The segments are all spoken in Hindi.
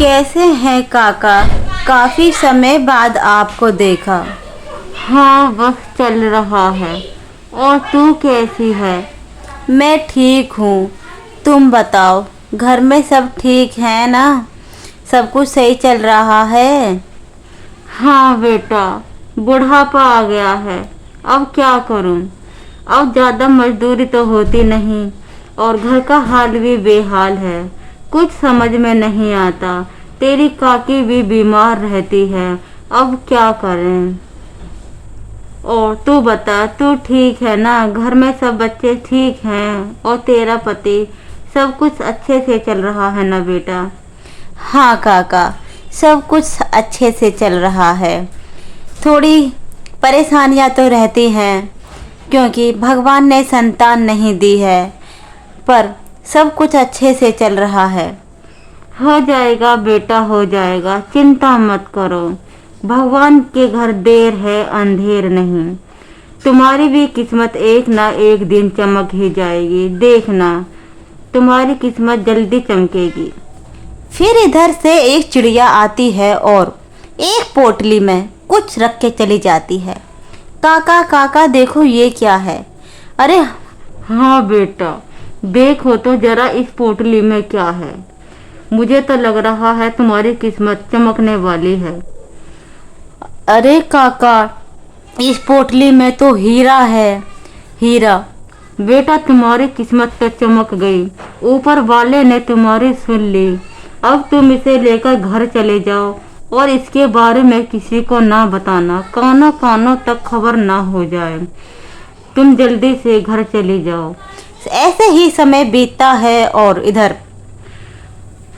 कैसे हैं काका? काफी समय बाद आपको देखा। हाँ, बस चल रहा है। और तू कैसी है? मैं ठीक हूँ। तुम बताओ, घर में सब ठीक है ना? सब कुछ सही चल रहा है? हाँ बेटा, बुढ़ापा आ गया है। अब क्या करूँ? अब ज़्यादा मजदूरी तो होती नहीं और घर का हाल भी बेहाल है। कुछ समझ में नहीं आता। तेरी काकी भी बीमार रहती है। अब क्या करें? और तू बता, तू ठीक है ना? घर में सब बच्चे ठीक हैं और तेरा पति, सब कुछ अच्छे से चल रहा है ना बेटा? हाँ काका, सब कुछ अच्छे से चल रहा है। थोड़ी परेशानियाँ तो रहती हैं क्योंकि भगवान ने संतान नहीं दी है, पर सब कुछ अच्छे से चल रहा है। हो जाएगा बेटा, हो जाएगा, चिंता मत करो। भगवान के घर देर है अंधेर नहीं। तुम्हारी भी किस्मत एक ना एक दिन चमक ही जाएगी। देखना, तुम्हारी किस्मत जल्दी चमकेगी। फिर इधर से एक चिड़िया आती है और एक पोटली में कुछ रख के चली जाती है। काका काका देखो, ये क्या है? अरे हाँ बेटा, देखो तो जरा इस पोटली में क्या है। मुझे तो लग रहा है तुम्हारी किस्मत चमकने वाली है। अरे काका, इस पोटली में तो हीरा है। हीरा? बेटा, तुम्हारी किस्मत तो चमक गई। ऊपर वाले ने तुम्हारी सुन ली। अब तुम इसे लेकर घर चले जाओ और इसके बारे में किसी को ना बताना। कानों कानों तक खबर ना हो जाए। तुम जल्दी से घर चली जाओ। ऐसे ही समय बीतता है और इधर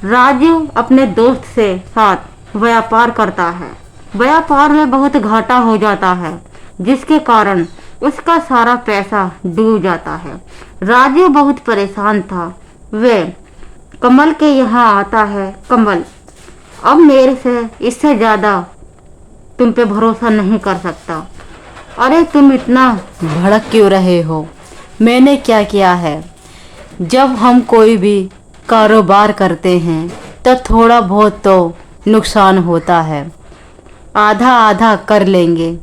राजू अपने दोस्त से साथ व्यापार करता है। व्यापार में बहुत घाटा हो जाता है, जिसके कारण उसका सारा पैसा डूब जाता है। राजू बहुत परेशान था। वे कमल के यहाँ आता है। कमल, अब मेरे से इससे ज़्यादा तुम पे भरोसा नहीं कर सकता। अरे तुम इतना भड़क क्यों रहे हो? मैंने क्या किया है? जब हम कोई भी कारोबार करते हैं तो थोड़ा बहुत तो नुकसान होता है। आधा आधा कर लेंगे।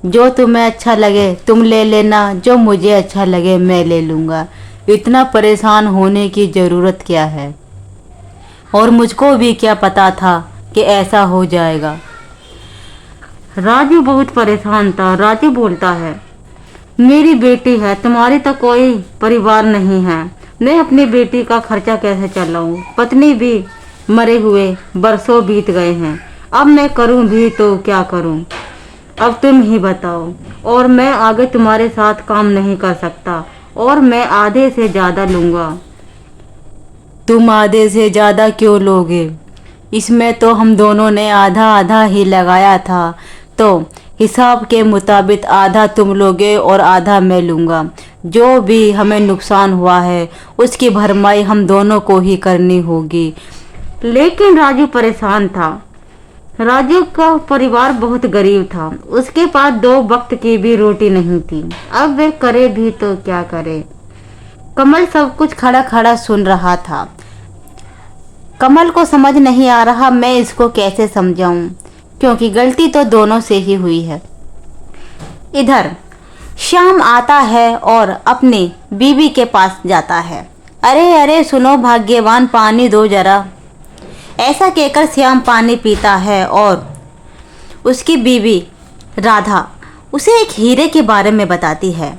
जो तुम्हें अच्छा लगे तुम ले लेना, जो मुझे अच्छा लगे मैं ले लूँगा। इतना परेशान होने की ज़रूरत क्या है? और मुझको भी क्या पता था कि ऐसा हो जाएगा। राजू बहुत परेशान था। राजू बोलता है, मेरी बेटी है, तुम्हारी तो कोई परिवार नहीं है। मैं अपनी बेटी का खर्चा कैसे चलाऊं? पत्नी भी मरे हुए बरसों बीत गए हैं। अब मैं करूं भी तो क्या करूं? अब तुम ही बताओ। और मैं आगे तुम्हारे साथ काम नहीं कर सकता और मैं आधे से ज़्यादा लूँगा। तुम आधे से ज़्यादा क्यों लोगे? इसमें तो हम दोनों ने आधा आधा ही लगाया था, तो हिसाब के मुताबिक आधा तुम लोगे और आधा मैं लूँगा। जो भी हमें नुकसान हुआ है उसकी भरपाई हम दोनों को ही करनी होगी। लेकिन राजू परेशान था। राजू का परिवार बहुत गरीब था। उसके पास 2 वक्त की भी रोटी नहीं थी। अब वे करे भी तो क्या करे? कमल सब कुछ खड़ा खड़ा सुन रहा था। कमल को समझ नहीं आ रहा मैं इसको कैसे समझाऊं, क्योंकि गलती तो दोनों से ही हुई है। इधर श्याम आता है और अपनी बीवी के पास जाता है। अरे अरे सुनो भाग्यवान, पानी दो जरा। ऐसा कहकर श्याम पानी पीता है और उसकी बीवी राधा उसे एक हीरे के बारे में बताती है।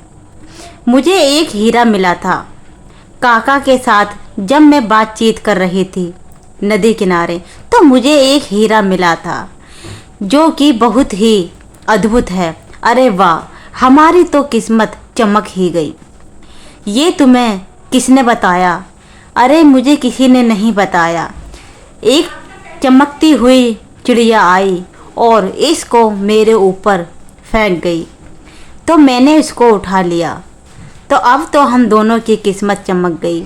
मुझे एक हीरा मिला था काका के साथ जब मैं बातचीत कर रही थी नदी किनारे, तो मुझे एक हीरा मिला था जो कि बहुत ही अद्भुत है। अरे वाह, हमारी तो किस्मत चमक ही गई। ये तुम्हें किसने बताया? अरे मुझे किसी ने नहीं बताया। एक चमकती हुई चिड़िया आई और इसको मेरे ऊपर फेंक गई, तो मैंने इसको उठा लिया। तो अब तो हम दोनों की किस्मत चमक गई।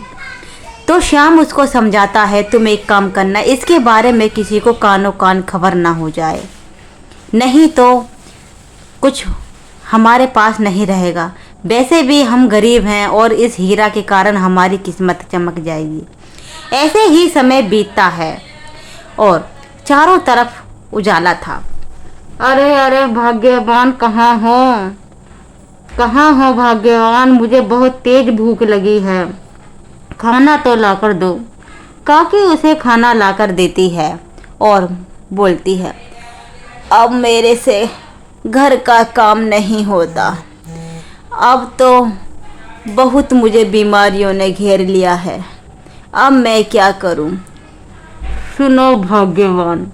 तो श्याम उसको समझाता है, तुम एक काम करना, इसके बारे में किसी को कानों कान खबर ना हो जाए, नहीं तो कुछ हमारे पास नहीं रहेगा। वैसे भी हम गरीब हैं और इस हीरा के कारण हमारी किस्मत चमक जाएगी। ऐसे ही समय बीतता है और चारों तरफ उजाला था। अरे अरे भाग्यवान, कहाँ हो? कहाँ हो भाग्यवान? मुझे बहुत तेज भूख लगी है, खाना तो लाकर दो। काकी उसे खाना लाकर देती है और बोलती है, अब मेरे से घर का काम नहीं होता। अब तो बहुत मुझे बीमारियों ने घेर लिया है। अब मैं क्या करूं? सुनो भाग्यवान,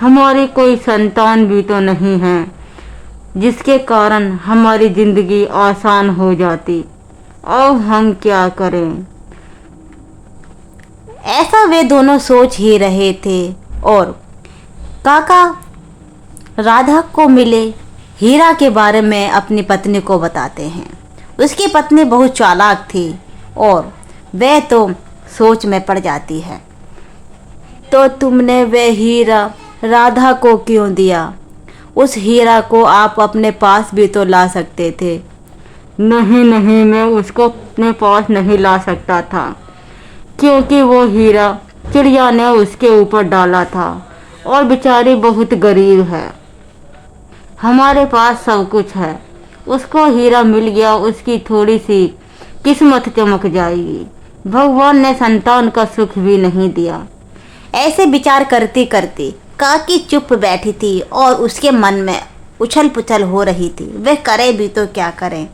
हमारी कोई संतान भी तो नहीं है जिसके कारण हमारी जिंदगी आसान हो जाती। अब हम क्या करें? ऐसा वे दोनों सोच ही रहे थे और काका राधा को मिले हीरा के बारे में अपनी पत्नी को बताते हैं। उसकी पत्नी बहुत चालाक थी और वह तो सोच में पड़ जाती है। तो तुमने वह हीरा राधा को क्यों दिया? उस हीरा को आप अपने पास भी तो ला सकते थे। नहीं नहीं, मैं उसको अपने पास नहीं ला सकता था, क्योंकि वो हीरा चिड़िया ने उसके ऊपर डाला था और बेचारी बहुत गरीब है। हमारे पास सब कुछ है, उसको हीरा मिल गया, उसकी थोड़ी सी किस्मत चमक जाएगी। भगवान ने संतान का सुख भी नहीं दिया। ऐसे विचार करती करती काकी चुप बैठी थी और उसके मन में उछल पुछल हो रही थी। वह करे भी तो क्या करें?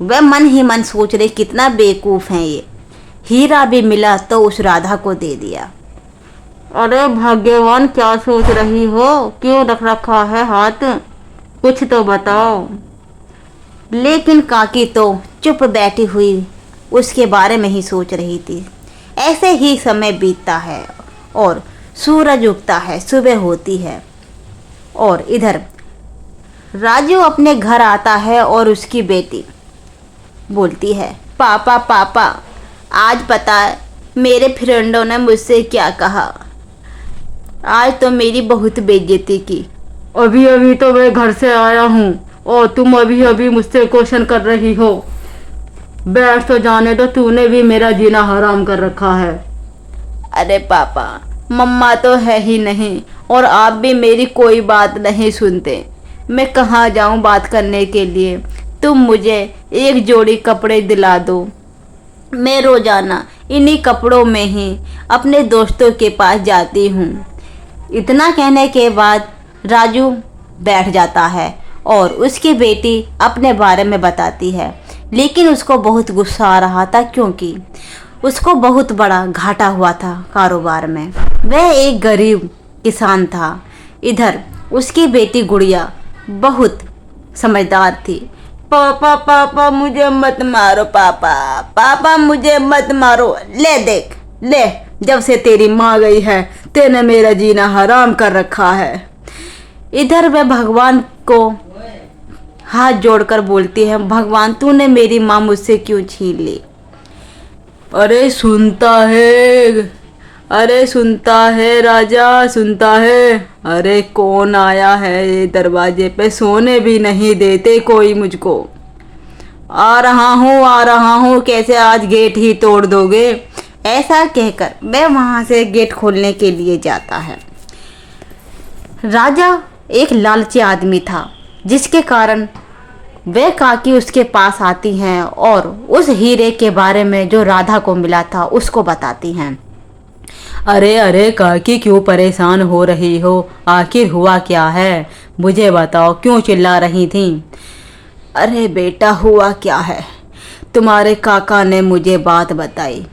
वह मन ही मन सोच रही, कितना बेवकूफ़ है ये। हीरा भी मिला तो उस राधा को दे दिया। अरे भाग्यवान, क्या सोच रही हो? क्यों रख रखा है हाथ? कुछ तो बताओ। लेकिन काकी तो चुप बैठी हुई उसके बारे में ही सोच रही थी। ऐसे ही समय बीतता है और सूरज उगता है, सुबह होती है और इधर राजू अपने घर आता है और उसकी बेटी बोलती है, पापा पापा, आज पता है मेरे फ्रेंडों ने मुझसे क्या कहा? आज तो मेरी बहुत बेइज्जती की। अभी अभी तो मैं घर से आया हूँ और तुम अभी अभी मुझसे क्वेश्चन कर रही हो। बैठ तो जाने दो, तूने भी मेरा जीना हराम कर रखा है। अरे पापा, मम्मा तो है ही नहीं और आप भी मेरी कोई बात नहीं सुनते। मैं कहाँ जाऊँ बात करने के लिए? तुम मुझे एक जोड़ी कपड़े दिला दो। मैं रोजाना इन्हीं कपड़ों में ही अपने दोस्तों के पास जाती हूँ। इतना कहने के बाद राजू बैठ जाता है और उसकी बेटी अपने बारे में बताती है। लेकिन उसको बहुत गुस्सा आ रहा था, क्योंकि उसको बहुत बड़ा घाटा हुआ था कारोबार में। वह एक गरीब किसान था। इधर उसकी बेटी गुड़िया बहुत समझदार थी। पापा पापा मुझे मत मारो, पापा पापा मुझे मत मारो। ले देख, ले, जब से तेरी माँ गई है तेने मेरा जीना हराम कर रखा है। इधर वह भगवान को हाथ जोड़कर बोलती है, भगवान तूने मेरी माँ मुझसे क्यों छीन ली? अरे सुनता है, अरे सुनता है राजा, सुनता है। अरे कौन आया है ये दरवाजे पे? सोने भी नहीं देते कोई मुझको। आ रहा हूँ आ रहा हूँ, कैसे आज गेट ही तोड़ दोगे? ऐसा कहकर वह वहाँ से गेट खोलने के लिए जाता है। राजा एक लालची आदमी था, जिसके कारण वह काकी उसके पास आती हैं और उस हीरे के बारे में जो राधा को मिला था उसको बताती हैं। अरे अरे काकी, क्यों परेशान हो रही हो? आखिर हुआ क्या है? मुझे बताओ, क्यों चिल्ला रही थी? अरे बेटा, हुआ क्या है, तुम्हारे काका ने मुझे बात बताई।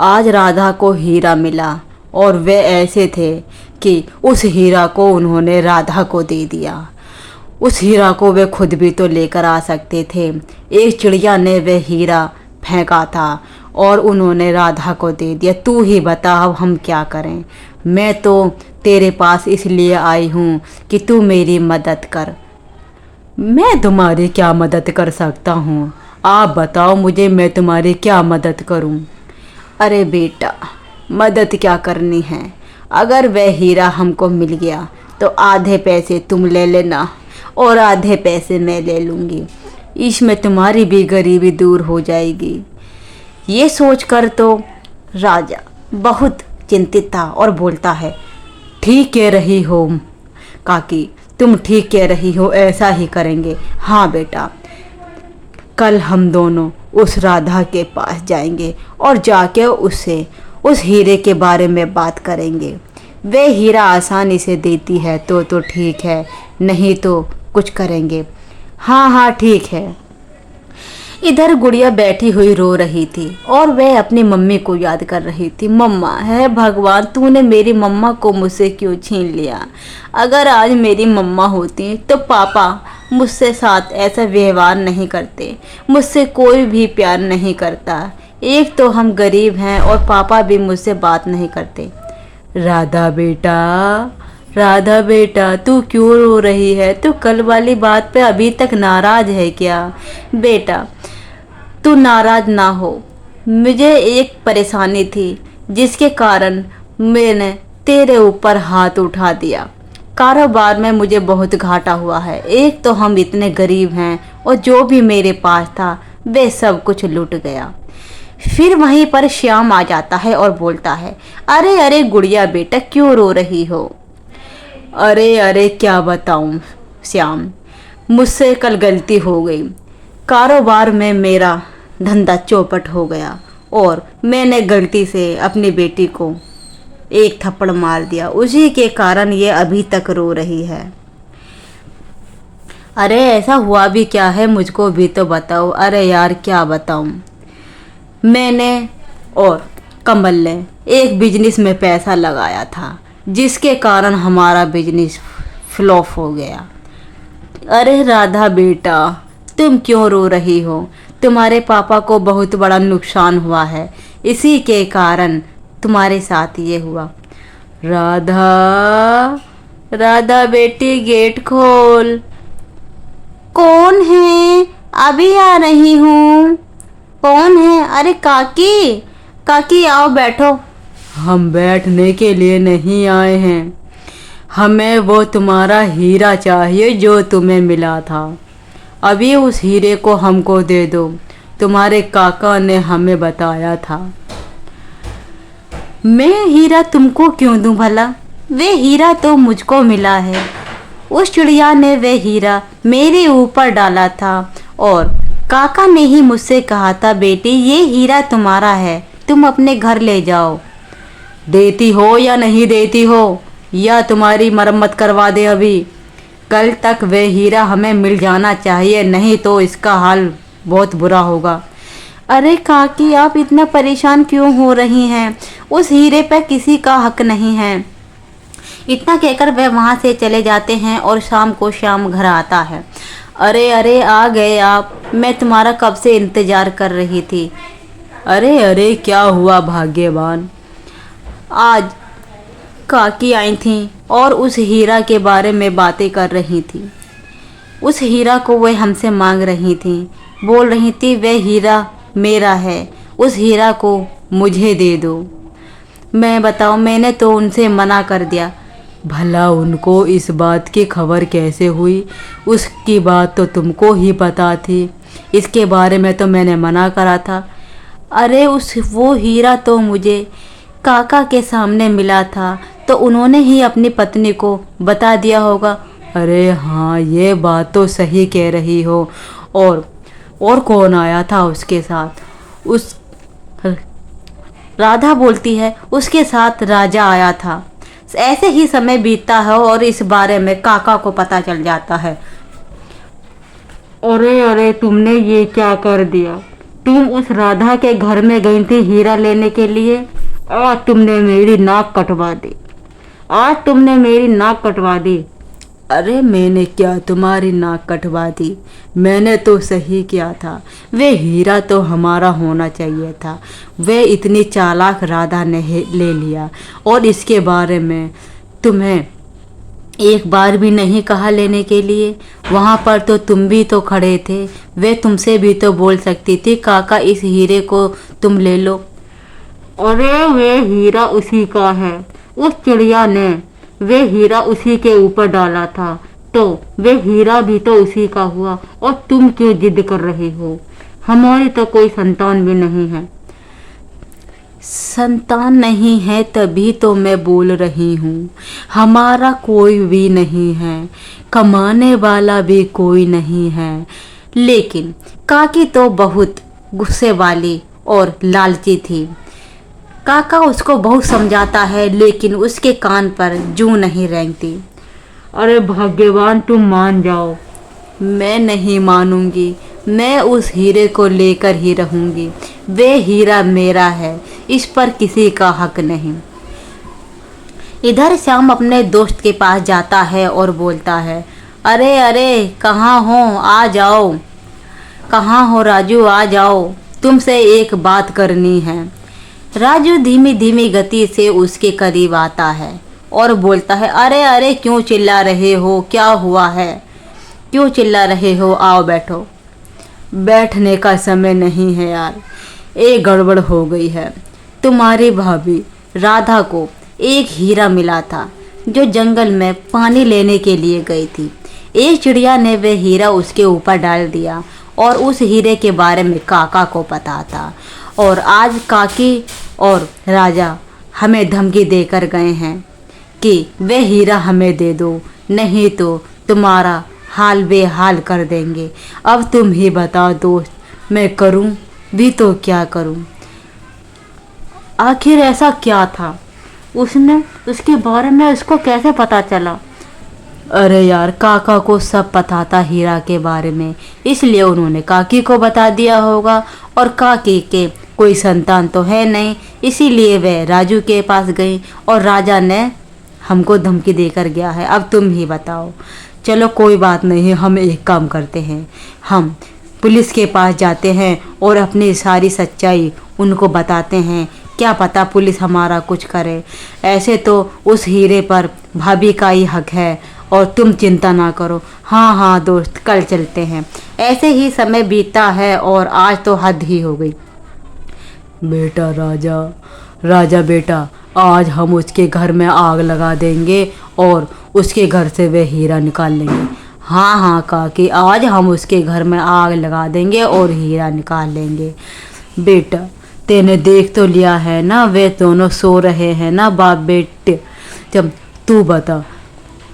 आज राधा को हीरा मिला और वे ऐसे थे कि उस हीरा को उन्होंने राधा को दे दिया। उस हीरा को वे खुद भी तो लेकर आ सकते थे। एक चिड़िया ने वह हीरा फेंका था और उन्होंने राधा को दे दिया। तू ही बता अब हम क्या करें? मैं तो तेरे पास इसलिए आई हूँ कि तू मेरी मदद कर। मैं तुम्हारी क्या मदद कर सकता हूँ? आप बताओ मुझे, मैं तुम्हारी क्या मदद करूँ? अरे बेटा, मदद क्या करनी है? अगर वह हीरा हमको मिल गया तो आधे पैसे तुम ले लेना और आधे पैसे मैं ले लूँगी। इसमें तुम्हारी भी गरीबी दूर हो जाएगी। ये सोचकर तो राजा बहुत चिंतित था और बोलता है, ठीक कह रही हो काकी, तुम ठीक कह रही हो, ऐसा ही करेंगे। हाँ बेटा, कल हम दोनों उस राधा के पास जाएंगे और जाके उससे उस हीरे के बारे में बात करेंगे। वे हीरा आसानी से देती है तो ठीक है, नहीं तो कुछ करेंगे। हाँ हाँ ठीक है। इधर गुड़िया बैठी हुई रो रही थी और वह अपनी मम्मी को याद कर रही थी। मम्मा, है भगवान, तूने मेरी मम्मा को मुझसे क्यों छीन लिया? अगर आज मेरी मम्मा होती तो पापा मुझसे साथ ऐसा व्यवहार नहीं करते, मुझसे कोई भी प्यार नहीं करता। एक तो हम गरीब हैं और पापा भी मुझसे बात नहीं करते। राधा बेटा, राधा बेटा, तू क्यों रो रही है? तू कल वाली बात पे अभी तक नाराज है क्या? बेटा, तू नाराज ना हो। मुझे एक परेशानी थी जिसके कारण मैंने तेरे ऊपर हाथ उठा दिया। कारोबार में मुझे बहुत घाटा हुआ है। एक तो हम इतने गरीब हैं और जो भी मेरे पास था वे सब कुछ लूट गया। फिर वहीं पर श्याम आ जाता है और बोलता है, अरे अरे गुड़िया बेटा, क्यों रो रही हो? अरे अरे क्या बताऊं श्याम, मुझसे कल गलती हो गई। कारोबार में मेरा धंधा चौपट हो गया और मैंने गलती से अपनी बेटी को एक थप्पड़ मार दिया। उसी के कारण ये अभी तक रो रही है। अरे ऐसा हुआ भी क्या है, मुझको भी तो बताओ। अरे यार क्या बताऊं, मैंने और कमल ने एक बिजनेस में पैसा लगाया था जिसके कारण हमारा बिजनेस फ्लॉप हो गया। अरे राधा बेटा, तुम क्यों रो रही हो? तुम्हारे पापा को बहुत बड़ा नुकसान हुआ है, इसी के कारण तुम्हारे साथ ये हुआ। राधा, राधा बेटी, गेट खोल। कौन है? अभी आ रही हूँ। कौन है? अरे काकी, काकी आओ बैठो। हम बैठने के लिए नहीं आए हैं, हमें वो तुम्हारा हीरा चाहिए जो तुम्हें मिला था। अभी उस हीरे को हमको दे दो, तुम्हारे काका ने हमें बताया था। मैं हीरा तुमको क्यों दूं भला? वे हीरा तो मुझको मिला है। उस चिड़िया ने वे हीरा मेरे ऊपर डाला था और काका ने ही मुझसे कहा था, बेटी ये हीरा तुम्हारा है, तुम अपने घर ले जाओ। देती हो या नहीं देती हो, या तुम्हारी मरम्मत करवा दे अभी। कल तक वे हीरा हमें मिल जाना चाहिए, नहीं तो इसका हाल बहुत बुरा होगा। अरे काकी, आप इतना परेशान क्यों हो रही हैं? उस हीरे पर किसी का हक नहीं है। इतना कहकर वह वहाँ से चले जाते हैं और शाम को श्याम घर आता है। अरे अरे आ गए आप, मैं तुम्हारा कब से इंतज़ार कर रही थी। अरे अरे क्या हुआ भाग्यवान, आज काकी आई थी और उस हीरा के बारे में बातें कर रही थी। उस हीरा को वे हमसे मांग रही थी, बोल रही थी वह हीरा मेरा है, उस हीरा को मुझे दे दो। मैं बताऊं, मैंने तो उनसे मना कर दिया। भला उनको इस बात की खबर कैसे हुई? उसकी बात तो तुमको ही पता थी, इसके बारे में तो मैंने मना करा था। अरे वो हीरा तो मुझे काका के सामने मिला था, तो उन्होंने ही अपनी पत्नी को बता दिया होगा। अरे हाँ, ये बात तो सही कह रही हो। और कौन आया था उसके साथ? उस राधा बोलती है, उसके साथ राजा आया था। ऐसे ही समय बीतता है और इस बारे में काका को पता चल जाता है। अरे अरे, तुमने ये क्या कर दिया? तुम उस राधा के घर में गई थी हीरा लेने के लिए, आज तुमने मेरी नाक कटवा दी। आज तुमने मेरी नाक कटवा दी। अरे मैंने क्या तुम्हारी नाक कटवा दी? मैंने तो सही किया था, वे हीरा तो हमारा होना चाहिए था। वे इतनी चालाक राधा ने ले लिया और इसके बारे में तुम्हें एक बार भी नहीं कहा लेने के लिए। वहाँ पर तो तुम भी तो खड़े थे, वे तुमसे भी तो बोल सकती थी, काका इस हीरे को तुम ले लो। अरे वे हीरा उसी का है, उस चिड़िया ने वे हीरा उसी के ऊपर डाला था, तो वे हीरा भी तो उसी का हुआ। और तुम क्यों जिद कर रही हो? हमारी तो कोई संतान भी नहीं है। संतान नहीं है तभी तो मैं बोल रही हूँ, हमारा कोई भी नहीं है, कमाने वाला भी कोई नहीं है। लेकिन काकी तो बहुत गुस्से वाली और लालची थी। काका उसको बहुत समझाता है लेकिन उसके कान पर जूं नहीं रेंगती। अरे भाग्यवान, तुम मान जाओ। मैं नहीं मानूंगी, मैं उस हीरे को लेकर ही रहूंगी। वे हीरा मेरा है, इस पर किसी का हक नहीं। इधर श्याम अपने दोस्त के पास जाता है और बोलता है, अरे अरे कहाँ हो, आ जाओ। कहाँ हो राजू, आ जाओ, तुमसे एक बात करनी है। राजू धीमी धीमी गति से उसके करीब आता है और बोलता है, अरे अरे क्यों चिल्ला रहे हो, क्या हुआ है, क्यों चिल्ला रहे हो, आओ बैठो। बैठने का समय नहीं है यार, एक गड़बड़ हो गई है। तुम्हारी भाभी राधा को एक हीरा मिला था जो जंगल में पानी लेने के लिए गई थी। एक चिड़िया ने वह हीरा उसके ऊपर डाल दिया और उस हीरे के बारे में काका को पता था। और आज काकी और राजा हमें धमकी देकर गए हैं कि वह हीरा हमें दे दो, नहीं तो तुम्हारा हाल बेहाल कर देंगे। अब तुम ही बताओ दोस्त, मैं करूं भी तो क्या करूं। आखिर ऐसा क्या था, उसने उसके बारे में उसको कैसे पता चला? अरे यार, काका को सब पता था हीरा के बारे में, इसलिए उन्होंने काकी को बता दिया होगा। और काकी के कोई संतान तो है नहीं, इसीलिए वह राजू के पास गई और राजा ने हमको धमकी देकर गया है। अब तुम ही बताओ। चलो कोई बात नहीं, हम एक काम करते हैं, हम पुलिस के पास जाते हैं और अपनी सारी सच्चाई उनको बताते हैं। क्या पता पुलिस हमारा कुछ करे। ऐसे तो उस हीरे पर भाभी का ही हक है और तुम चिंता ना करो। हाँ हाँ दोस्त, कल चलते हैं। ऐसे ही समय बीता है और आज तो हद ही हो गई। बेटा राजा, राजा बेटा, आज हम उसके घर में आग लगा देंगे और उसके घर से वह हीरा निकाल लेंगे। हाँ हाँ काकी, आज हम उसके घर में आग लगा देंगे और हीरा निकाल लेंगे। बेटा तेने देख तो लिया है ना, वे दोनों सो रहे हैं ना बाप बेटे। जब तू बता,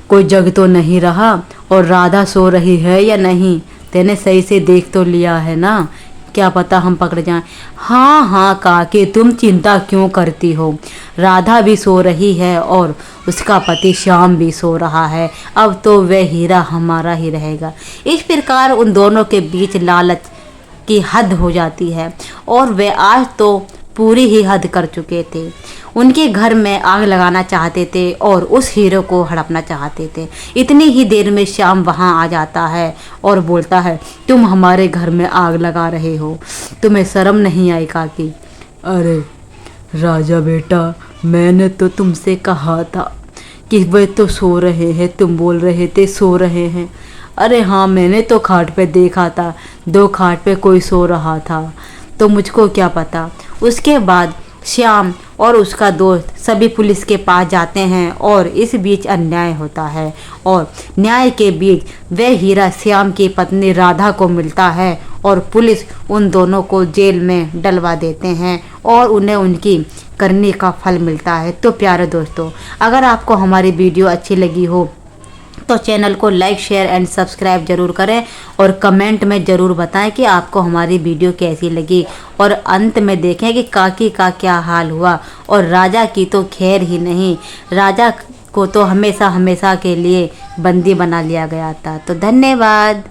कोई जग तो नहीं रहा और राधा सो रही है या नहीं, तेने सही से देख तो लिया है ना, क्या पता हम पकड़ जाएं। हाँ हाँ काकी, तुम चिंता क्यों करती हो, राधा भी सो रही है और उसका पति श्याम भी सो रहा है। अब तो वह हीरा हमारा ही रहेगा। इस प्रकार उन दोनों के बीच लालच की हद हो जाती है और वे आज तो पूरी ही हद कर चुके थे। उनके घर में आग लगाना चाहते थे और उस हीरो को हड़पना चाहते थे। इतनी ही देर में श्याम वहां आ जाता है और बोलता है, तुम हमारे घर में आग लगा रहे हो, तुम्हें शर्म नहीं आई काकी? अरे राजा बेटा, मैंने तो तुमसे कहा था कि वे तो सो रहे हैं, तुम बोल रहे थे सो रहे हैं। अरे हाँ, मैंने तो खाट पे देखा था, 2 खाट पे कोई सो रहा था, तो मुझको क्या पता। उसके बाद श्याम और उसका दोस्त सभी पुलिस के पास जाते हैं और इस बीच अन्याय होता है और न्याय के बीच वह हीरा श्याम की पत्नी राधा को मिलता है और पुलिस उन दोनों को जेल में डलवा देते हैं और उन्हें उनकी करने का फल मिलता है। तो प्यारे दोस्तों, अगर आपको हमारी वीडियो अच्छी लगी हो तो चैनल को लाइक, शेयर एंड सब्सक्राइब जरूर करें और कमेंट में ज़रूर बताएं कि आपको हमारी वीडियो कैसी लगी। और अंत में देखें कि काकी का क्या हाल हुआ और राजा की तो खैर ही नहीं, राजा को तो हमेशा हमेशा के लिए बंदी बना लिया गया था। तो धन्यवाद।